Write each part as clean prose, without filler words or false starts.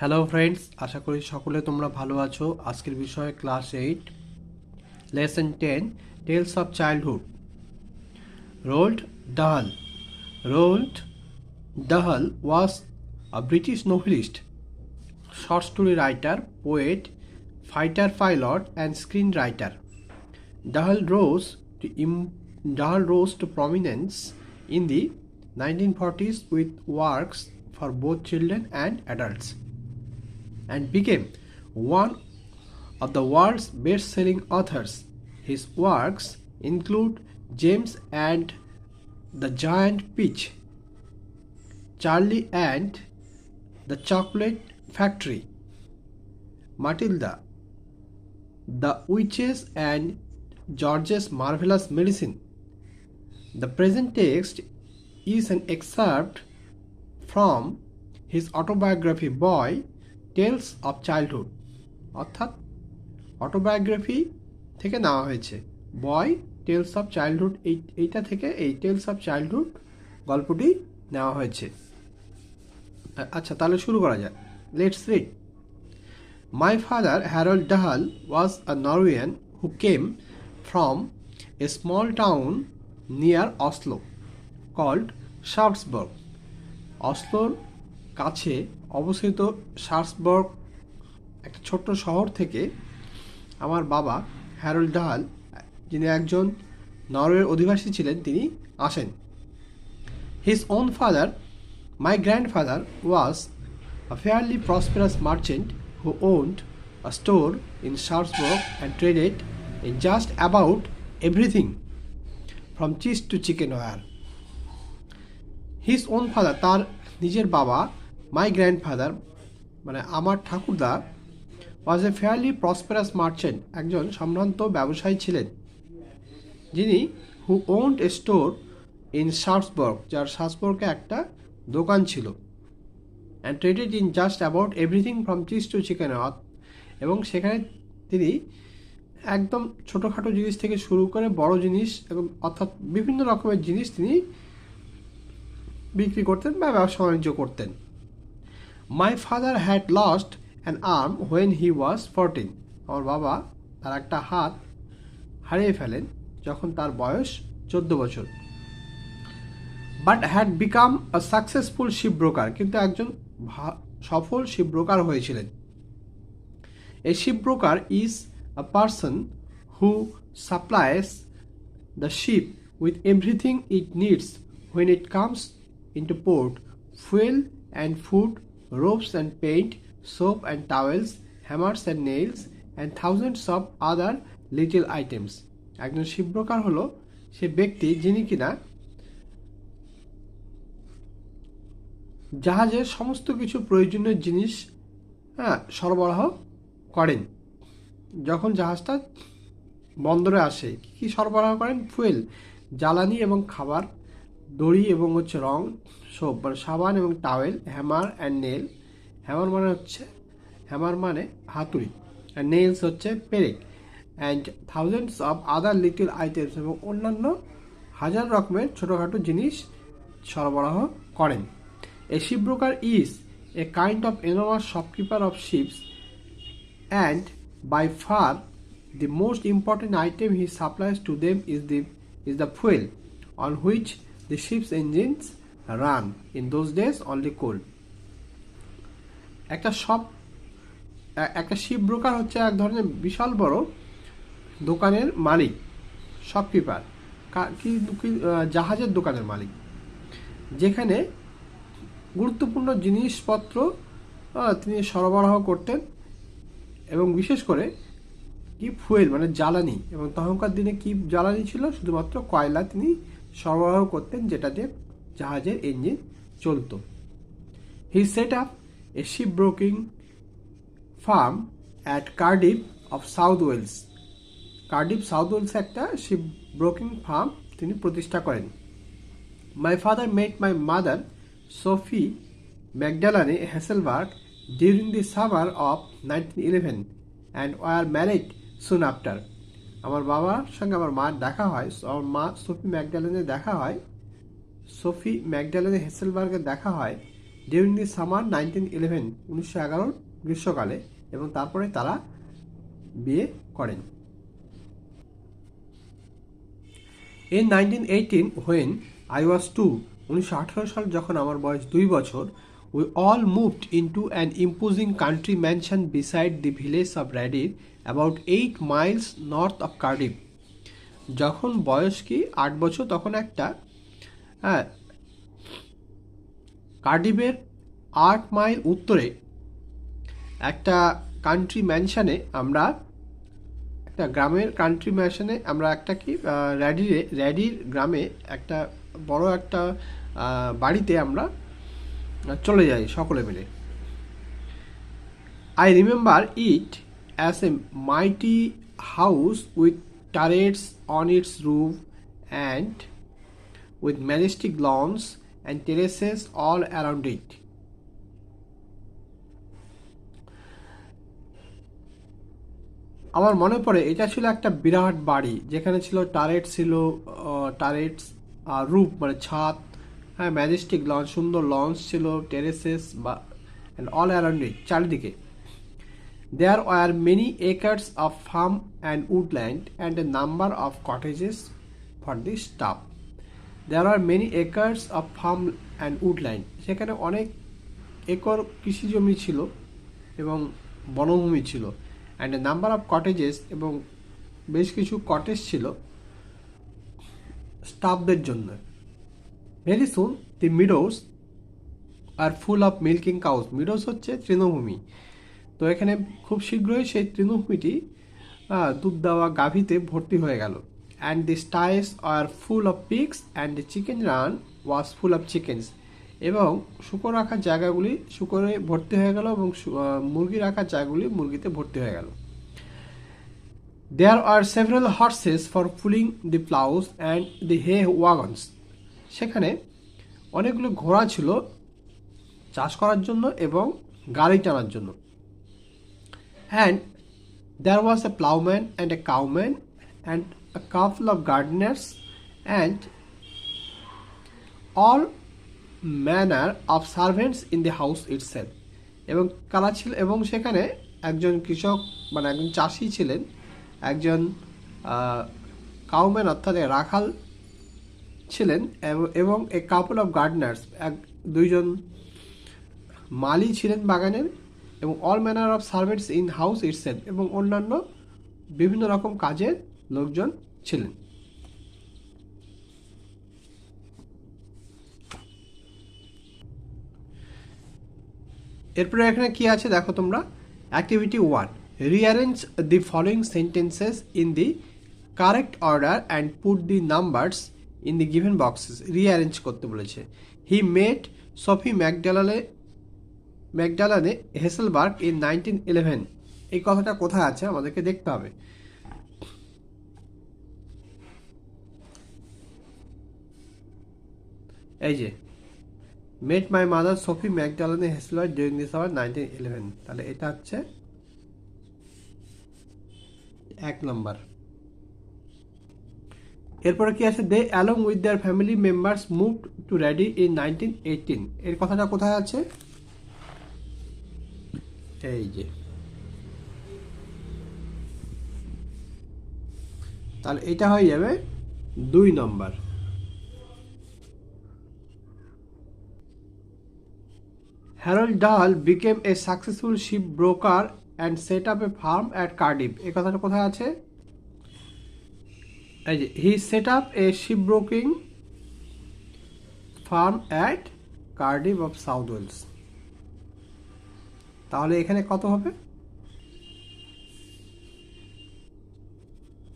Hello friends, আশা করি সকলে তোমরা ভালো আছো। আজকের বিষয় class 8 lesson 10 tales of childhood. Roald Dahl Roald Dahl was a British novelist, short story writer, poet, fighter pilot and screenwriter. Dahal rose Dahal rose to prominence in the 1940s with works for both children and adults, and became one of the world's best-selling authors. His works include James and the Giant Peach, Charlie and the Chocolate Factory, Matilda, The Witches and George's Marvelous Medicine. The present text is an excerpt from his autobiography Boy tales of childhood, অর্থাৎ autobiography থেকে নেওয়া হয়েছে। বয় tales of childhood এইটা থেকে এই tales of childhood গল্পটি নেওয়া হয়েছে। আচ্ছা, তাহলে শুরু করা যাক। Let's read. My father Harald Dahl was a Norwegian who came from a small town near Oslo called Sarpsborg. অসলোর কাছে অবস্থিত শার্লসবার্গ একটা ছোট্ট শহর থেকে আমার বাবা হ্যারল্ড ডাহাল, যিনি একজন নরওয়ের অধিবাসী ছিলেন, তিনি আসেন। His own father, my grandfather, was a fairly prosperous merchant who owned a store in Sarpsborg and traded in just about everything from cheese to chicken wire. His own father, তার নিজের বাবা, মাই গ্র্যান্ডফাদার মানে আমার ঠাকুরদা, was a fairly prosperous merchant, একজন সম্ভ্রান্ত ব্যবসায়ী ছিলেন, যিনি who owned a store in Sarpsborg, যার শার্লসবার্গে একটা দোকান ছিল, and traded in just about everything from cheese to chicken, এবং সেখানে তিনি একদম ছোটোখাটো জিনিস থেকে শুরু করে বড় জিনিস এবং অর্থাৎ বিভিন্ন রকমের জিনিস তিনি বিক্রি করতেন বা ব্যবসা বাণিজ্য করতেন। My father had lost an arm when he was 14। আমার বাবা তার একটা হাত হারিয়ে ফেলেন যখন তার বয়স 14 বছর। But had become a successful ship broker, কিন্তু একজন সফল শিপ ব্রোকার হয়েছিলেন। A ship broker is a person who supplies the ship with everything it needs when it comes into port: fuel and food, ropes and paint, soap and towels, hammers and nails, and thousands of other little items. একজন ship broker হলো সে ব্যক্তি যিনি কিনা জাহাজের সমস্ত কিছু প্রয়োজনীয় জিনিস সরবরাহ করেন। যখন জাহাজটা বন্দরে আসে কি সরবরাহ করেন? ফুয়েল, জ্বালানি এবং খাবার, দড়ি এবং রং, সোপ মানে সাবান এবং towel, hammer and nail, hammer মানে হাতুড়ি, আর নেলস হচ্ছে পেরেক, and thousands of other little items, এবং অন্যান্য হাজার রকমের ছোটোখাটো জিনিস সরবরাহ করেন। A ship broker is a kind of enormous shopkeeper of ships, and by far the most important item he supplies to them is the fuel on which the ship's engines run. In those days only coal. একটা ship broker হচ্ছে এক ধরনের বিশাল বড় দোকানের মালিক, shopkeeper জাহাজের দোকানের মালিক, যেখানে গুরুত্বপূর্ণ জিনিসপত্র তিনি সরবরাহ করতেন, এবং বিশেষ করে কি ফুয়েল মানে জ্বালানি, এবং তখনকার দিনে কি জ্বালানি ছিল? শুধুমাত্র কয়লা তিনি সরবরাহ করতেন, যেটাতে জাহাজের ইঞ্জিন চলত। He set up a ship broking firm at Cardiff of South Wales. Cardiff South ওয়েলসে একটা শিপ ব্রোকিং ফার্ম তিনি প্রতিষ্ঠা করেন। My father met my mother Sofie Magdalene Hesselberg during the summer of 1911 and were married soon after. আমার বাবার সঙ্গে আমার মার দেখা হয়, আমার মা সোফি ম্যাকডালানে দেখা হয়, সোফি ম্যাকডালানে হেসেলবার্গে দেখা হয় ডিউরিং দি সামার 1911, 1911 গ্রীষ্মকালে, এবং তারপরে তারা বিয়ে করেন। In 1918, when I was 2, 1918 সাল যখন আমার বয়স 2 বছর, we all moved into an imposing country mansion beside the village of Radir, about 8 miles north of Cardiff. যখন বয়স কি 8 বছর, তখন একটা কার্ডিফের 8 মাইল উত্তরে একটা কান্ট্রি ম্যানশনে আমরা একটা কি র্যাডির গ্রামে একটা বড় একটা বাড়িতে আমরা চলে যাই সকলে মিলে। I remember it as a mighty house with turrets on its roof and with majestic lawns and terraces all around it. আমার মনে পড়ে এটা ছিল একটা বিরাট বাড়ি, যেখানে ছিল টারেটস আর রুফ মানে ছাদ, হ্যাঁ, ম্যাজেস্টিক লঞ্চ, সুন্দর লঞ্চ ছিল, টেরেসেস বা অ্যান্ড অল অ্যারাউন্ড ইট, চারিদিকে। There were many acres of farm and woodland and a number of cottages for the staff. There are many acres of farm and woodland, সেখানে অনেক acre কৃষি জমি ছিল এবং বনভূমি ছিল। And a number of cottages, এবং বেশ কিছু কটেজ ছিল স্টাফদের জন্য। Very soon the meadows are full of milking cows. Meadows হচ্ছে তৃণভূমি, তো এখানে খুব শীঘ্রই সেই তৃণভূমিটি দুধ দেওয়া গাভীতে ভর্তি হয়ে গেল। And the sties were full of pigs and the chicken run was full of chickens. এবং শুকর রাখার জায়গাগুলি শুকরে ভর্তি হয়ে গেল, এবং মুরগি রাখার জায়গাগুলি মুরগিতে ভর্তি হয়ে গেল। There were several horses for pulling the ploughs and the hay wagons. সেখানে অনেকগুলো ঘোড়া ছিল চাষ করার জন্য এবং গাড়ি টানার জন্য। And there was a ploughman and a cowman and a couple of gardeners and all manner of servants in the house itself. এবং কারা ছিল, এবং সেখানে একজন কৃষক মানে একজন চাষি ছিলেন, একজন কাউম্যান অর্থাৎ রাখাল ছিলেন, এবং এ কাপল অফ গার্ডনার্স, দুইজন মালি ছিলেন বাগানের, এবং all manner of servants in house itself, এবং অন্যান্য বিভিন্ন রকম কাজের লোকজন ছিলেন। এরপরে এখানে কি আছে দেখো তোমরা। Activity 1, rearrange the following sentences in the correct order and put the numbers in the given boxes. Rearrange করতে বলেছে। হি মেট সফি ম্যাকডালানে হেসেলবার্গ ইন 1911। এই কথাটা কোথায় আছে আমাদেরকে দেখতে হবে। এই যে met my mother Sofie Magdalene Hesselberg during this hour 1911, তাহলে এটা হচ্ছে 1 নম্বর। এরপরে কি আছে, they along with their family members moved to Radyr in 1918। এর কথাটা কোথায় আছে, এই যে, তাহলে এটা হয়ে যাবে 2 নম্বর। Harold Dahl became a successful shipbroker and set up a farm at Cardiff। এই কথাটা কোথায় আছে, এই যে, he set up a shipbroking farm at Cardiff of South Wales। তাহলে এখানে কত হবে,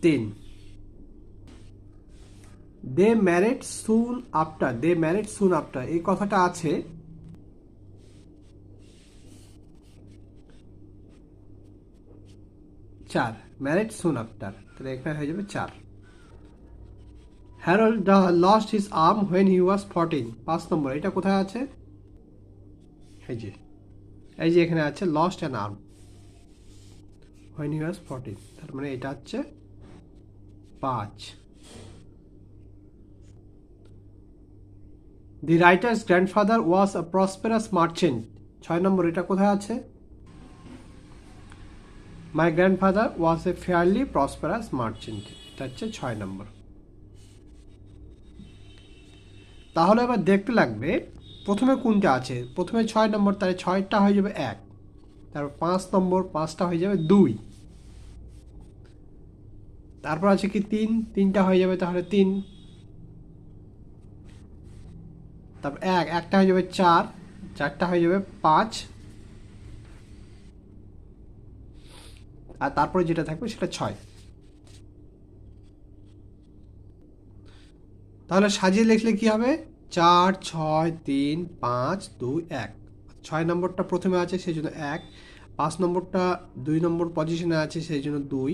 3। They married soon after। এই কথাটা আছে চার, ম্যারিড সুন আফটার, তাহলে এখানে হয়ে যাবে 4। Harald lost his arm when he was 14। 5 নম্বর, এটা কোথায় আছে, এই যে এখানে আছে lost an arm when he was 14, তার মানে এটা হচ্ছে 5। The writer's grandfather was a prosperous merchant. 6 নম্বর এটা কোথায় আছে? My grandfather was a fairly prosperous merchant, এটা হচ্ছে 6 নম্বর। তাহলে এবার দেখতে লাগবে প্রথমে কোনটা আছে। প্রথমে 6 নম্বর, তাহলে 6টা হয়ে যাবে 1, তারপর 5 নম্বর, 5টা হয়ে যাবে 2, তারপর আছে কি 3, 3টা হয়ে যাবে তাহলে 3, তারপর 1, 1টা হয়ে যাবে 4, 4টা হয়ে যাবে 5, আর তারপরে যেটা থাকবে সেটা 6। তাহলে সাজিয়ে লিখলে কি হবে? 4, 6, 3, 5, 2, 1। 6 নম্বরটা প্রথমে আছে সেই জন্য 1, 5 নম্বরটা 2 নম্বর পজিশনে আছে সেই জন্য 2,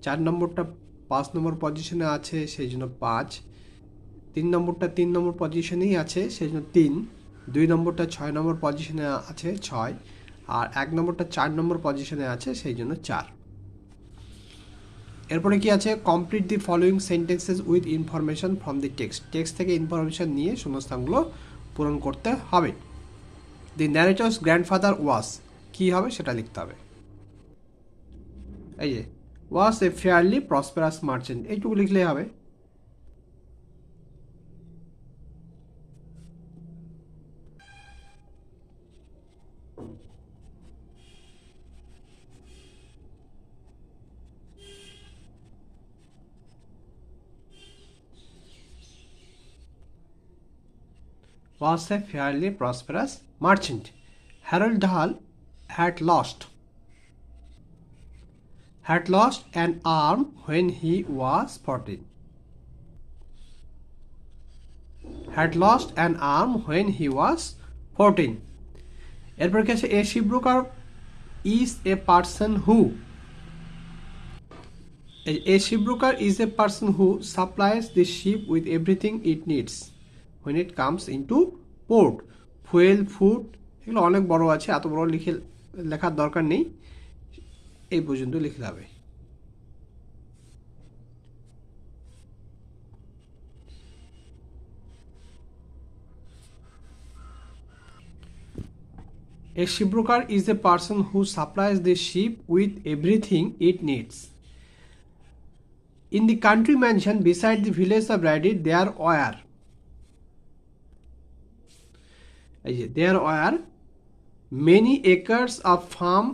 4 নম্বরটা 5 নম্বর পজিশনে আছে সেই জন্য 5, 3 নম্বরটা 3 নম্বর পজিশনেই আছে সেই জন্য 3, 2 নম্বরটা 6 নম্বর পজিশনে আছে 6, আর 1 নম্বরটা 4 নম্বর পজিশনে আছে সেই জন্য 4। এরপরে কি আছে? Complete the following sentences with information from the text. Text থেকে ইনফরমেশন নিয়ে শূন্যস্থানগুলো পূরণ করতে হবে। দি ন্যারেটরস গ্র্যান্ডফাদার ওয়াজ, কী হবে সেটা লিখতে হবে। এই যে ওয়াজ এ ফেয়ারলি প্রসপেরাস মার্চেন্ট, এইটুকু লিখলেই হবে। Was a fairly prosperous merchant. Harold Dahl had lost an arm when he was 14. Had lost an arm when he was 14. এরপর কি আছে? A shipbroker is a person who. A shipbroker is a person who supplies the ship with everything it needs when it comes into port. Fuel, food, এগুলো অনেক বড় আছে, এত বড় লেখার দরকার নেই, এই পর্যন্ত লিখতে হবে। A shipbroker is a person who supplies the ship with everything it needs. In the country mansion beside the village of Reddit, there were many acres of farm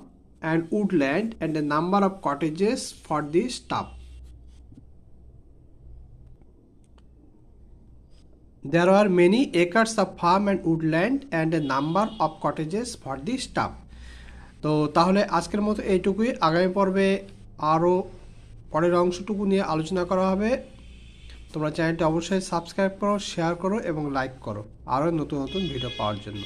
and woodland and a number of cottages for the staff. There were many acres of farm and woodland and a number of cottages for the staff. তো তাহলে আজকের মতো এইটুকুই। আগামী পর্বে আরও পরের অংশটুকু নিয়ে আলোচনা করা হবে। তোমরা চ্যানেলটি অবশ্যই সাবস্ক্রাইব করো, শেয়ার করো এবং লাইক করো আরও নতুন নতুন ভিডিও পাওয়ার জন্য।